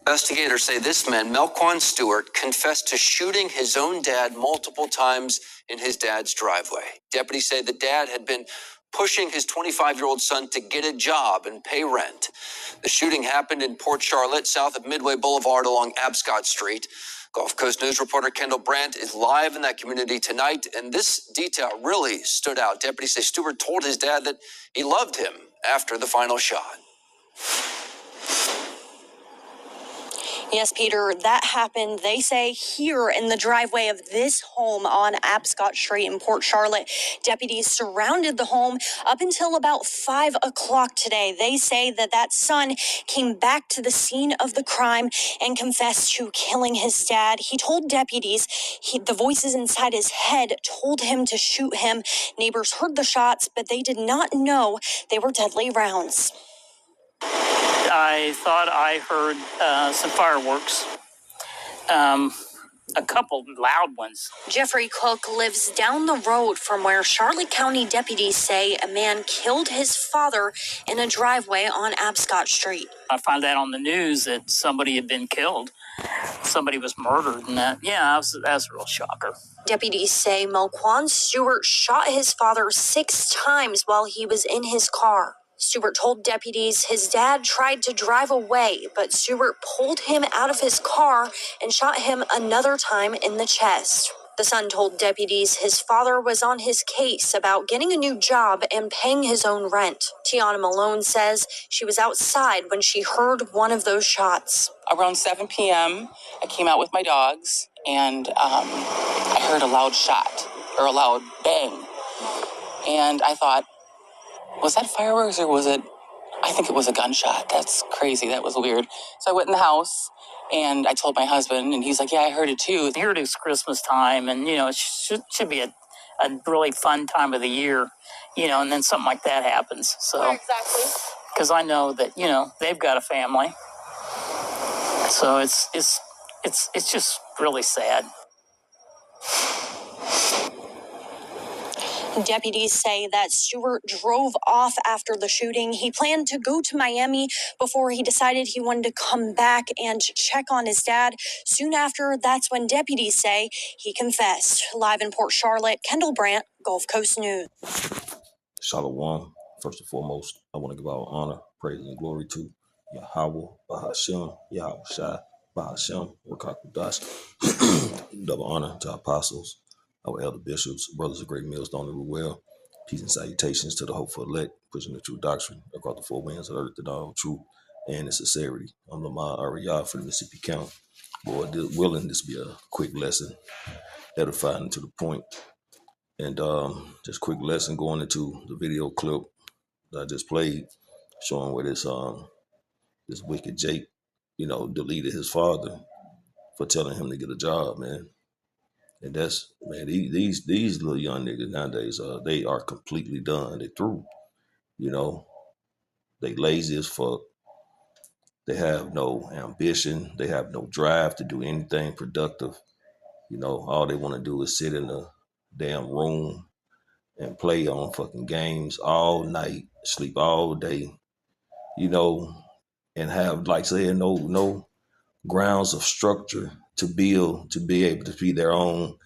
Investigators say this man, Melquan Stewart, confessed to shooting his own dad multiple times in his dad's driveway. Deputies say the dad had been pushing his 25-year-old son to get a job and pay rent. The shooting happened in Port Charlotte, south of Midway Boulevard along Abscott Street. Gulf Coast News reporter Kendall Brandt is live in that community tonight, and this detail really stood out. Deputies say Stewart told his dad that he loved him after the final shot. Yes, Peter, that happened, they say, here in the driveway of this home on Abscott Street in Port Charlotte. Deputies surrounded the home up until about 5 o'clock today. They say that son came back to the scene of the crime and confessed to killing his dad. He told deputies the voices inside his head told him to shoot him. Neighbors heard the shots, but they did not know they were deadly rounds. I thought I heard some fireworks, a couple loud ones. Jeffrey Cook lives down the road from where Charlotte County deputies say a man killed his father in a driveway on Abscott Street. I found out on the news that somebody had been killed. Somebody was murdered, and that was a real shocker. Deputies say Melquan Stewart shot his father 6 times while he was in his car. Stewart told deputies his dad tried to drive away, but Stewart pulled him out of his car and shot him another time in the chest. The son told deputies his father was on his case about getting a new job and paying his own rent. Tiana Malone says she was outside when she heard one of those shots. Around 7 p.m., I came out with my dogs, and I heard a loud shot, or a loud bang. And I thought, was that fireworks or was it, I think it was a gunshot. That's crazy. That was weird. So I went in the house and I told my husband, and he's like, yeah, I heard it too. Here it is Christmas time, and, it should be a really fun time of the year, and then something like that happens. So, Where exactly? Because I know that, they've got a family. So it's just really sad. Deputies say that Stewart drove off after the shooting. He planned to go to Miami before he decided he wanted to come back and check on his dad. Soon after, that's when deputies say he confessed. Live in Port Charlotte, Kendall Brandt, Gulf Coast News. Shalom. First and foremost, I want to give our honor, praise, and glory to Yahweh, Bahashem, Yahweh Shai, Bahashem, Rakakudash. Double honor to our apostles, our elder bishops, brothers of great millstone and well. Peace and salutations to the hopeful elect, pushing the true doctrine across the four winds of the earth in all truth and in sincerity. I'm Lamar Ariyah for the Mississippi County. Lord willing, this be a quick lesson, edifying to the point. And just quick lesson going into the video clip that I just played, showing where this wicked Jake, deleted his father for telling him to get a job, man. And that's, man, these little young niggas nowadays, they are completely done. They through, they lazy as fuck. They have no ambition. They have no drive to do anything productive. All they want to do is sit in a damn room and play on fucking games all night, sleep all day, and have, like saying, no grounds of structure to build, to be able to be their own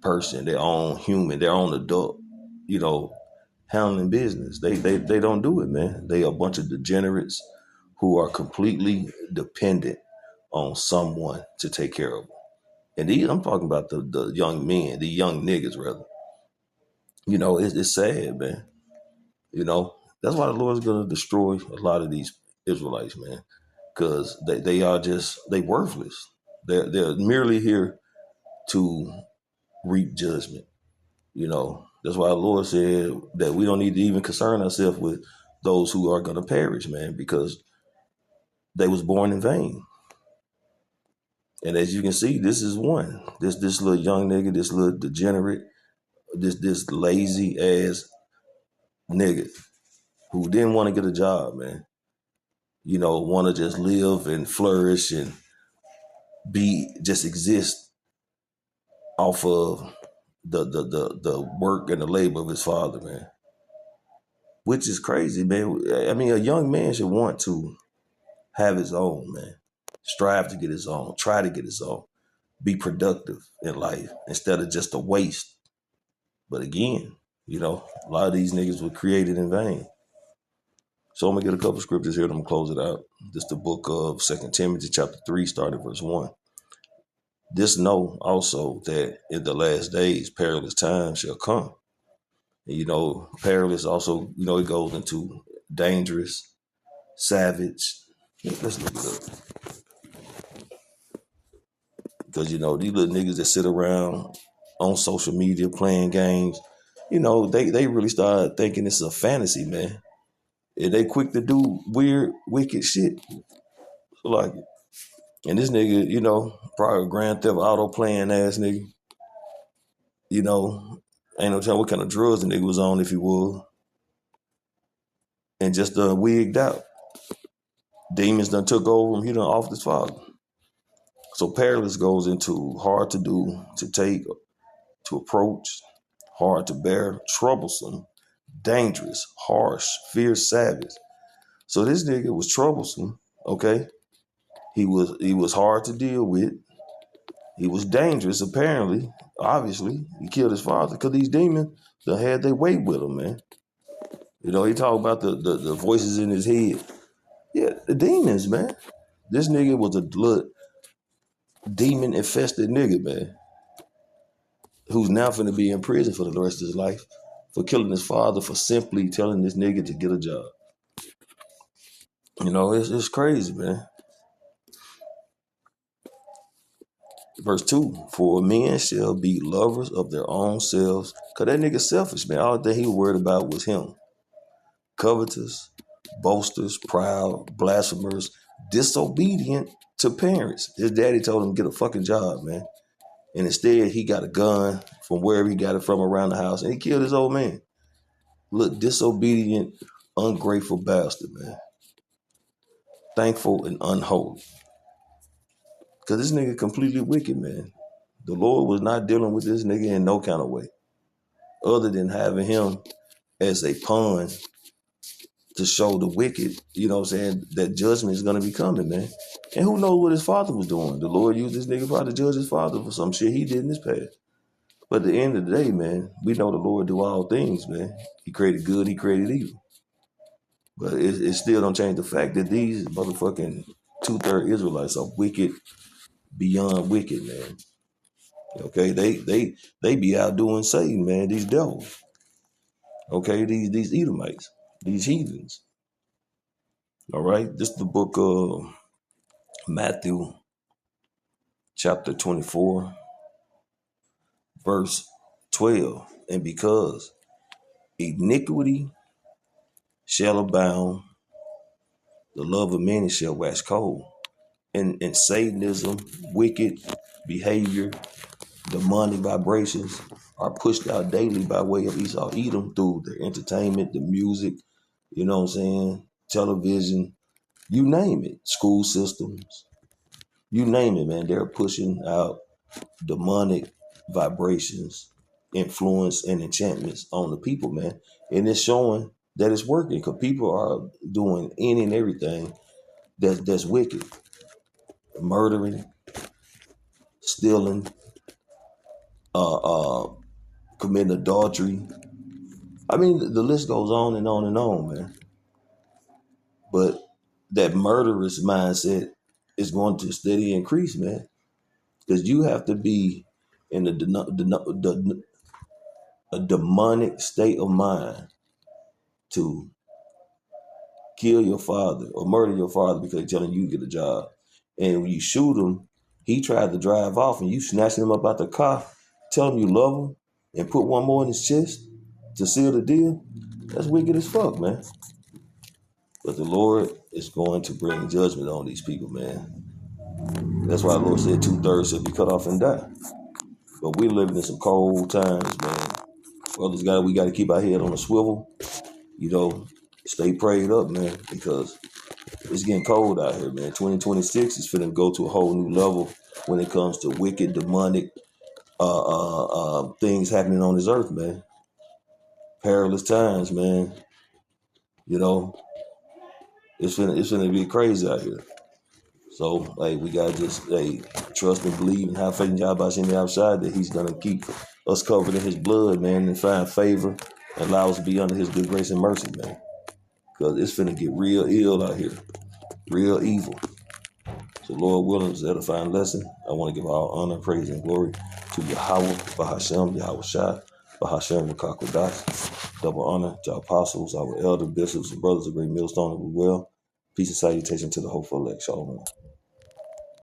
person, their own human, their own adult, handling business. They don't do it, man. They are a bunch of degenerates who are completely dependent on someone to take care of them. And I'm talking about the young men, the young niggas, rather. It's sad, man. That's why the Lord's going to destroy a lot of these Israelites, man, because they are they worthless. They're merely here to reap judgment. That's why the Lord said that we don't need to even concern ourselves with those who are going to perish, man, because they was born in vain. And as you can see, this is one. This little young nigga, this little degenerate, this lazy ass nigga who didn't want to get a job, man. Want to just live and flourish and just exist off of the work and the labor of his father, man. Which is crazy, man. I mean, a young man should want to have his own, man. strive to get his own, try to get his own, be productive in life instead of just a waste. But again, a lot of these niggas were created in vain. So I'm gonna get a couple scriptures here and I'm gonna close it out. This is the book of 2 Timothy chapter 3, starting verse 1. This know also that in the last days perilous times shall come. And perilous also, it goes into dangerous, savage. Let's look it up. Because, these little niggas that sit around on social media playing games, they really start thinking it's a fantasy, man. And they quick to do weird, wicked shit. So like it. And this nigga, probably a Grand Theft Auto playing ass nigga. Ain't no telling what kind of drugs the nigga was on if he was. And just wigged out. Demons done took over him. He done off his father. So perilous goes into hard to do, to take, to approach, hard to bear, troublesome, dangerous, harsh, fierce, savage. So this nigga was troublesome, okay? He was hard to deal with. He was dangerous, apparently. Obviously, he killed his father because these demons done had their weight with him, man. He talk about the voices in his head. Yeah, the demons, man. This nigga was a demon-infested nigga, man, who's now finna be in prison for the rest of his life for killing his father for simply telling this nigga to get a job. It's crazy, man. Verse 2, for men shall be lovers of their own selves. Because that nigga selfish, man. All that he was worried about was him. Covetous, boasters, proud, blasphemers, disobedient to parents. His daddy told him to get a fucking job, man. And instead, he got a gun from wherever he got it from around the house. And he killed his old man. Look, disobedient, ungrateful bastard, man. Thankful and unholy. Because this nigga completely wicked, man. The Lord was not dealing with this nigga in no kind of way. Other than having him as a pawn to show the wicked, that judgment is going to be coming, man. And who knows what his father was doing? The Lord used this nigga probably to judge his father for some shit he did in his past. But at the end of the day, man, we know the Lord do all things, man. He created good, he created evil. But it still don't change the fact that these motherfucking 2/3 Israelites are wicked beyond wicked, man. Okay, they be out doing Satan, man, these devils. Okay, these Edomites, these heathens. All right, this is the book of Matthew, chapter 24, verse 12. And because iniquity shall abound, the love of many shall wax cold. And Satanism, wicked behavior, demonic vibrations are pushed out daily by way of Esau Edom through their entertainment, the music, television, you name it, school systems, you name it, man. They're pushing out demonic vibrations, influence, and enchantments on the people, man. And it's showing that it's working because people are doing any and everything that's wicked. Murdering, stealing, committing adultery. I mean, the list goes on and on and on, man. But that murderous mindset is going to steady increase, man. Because you have to be in a demonic state of mind to kill your father or murder your father because he's telling you to get a job. And when you shoot him, he tried to drive off and you snatching him up out the car, tell him you love him, and put one more in his chest to seal the deal. That's wicked as fuck, man. But the Lord is going to bring judgment on these people, man. That's why the Lord said 2/3 should be cut off and die. But we're living in some cold times, man. Brothers, we got to keep our head on a swivel. Stay prayed up, man, because it's getting cold out here, man. 2026 is finna go to a whole new level when it comes to wicked, demonic things happening on this earth, man. Perilous times, man. It's finna be crazy out here. So, we gotta just, trust and believe and have faith in Yahweh Shem outside that he's gonna keep us covered in his blood, man, and find favor and allow us to be under his good grace and mercy, man. Because it's finna get real ill out here, real evil. So, Lord willing, it's an edifying lesson. I want to give all honor, praise, and glory to Yahweh, Bahashem, Yahweh Shai, Bahashem, Rakakodash. Double honor to our apostles, our elder bishops, and brothers of Great Millstone, and well. Peace and salutation to the hopeful elect. Shalom.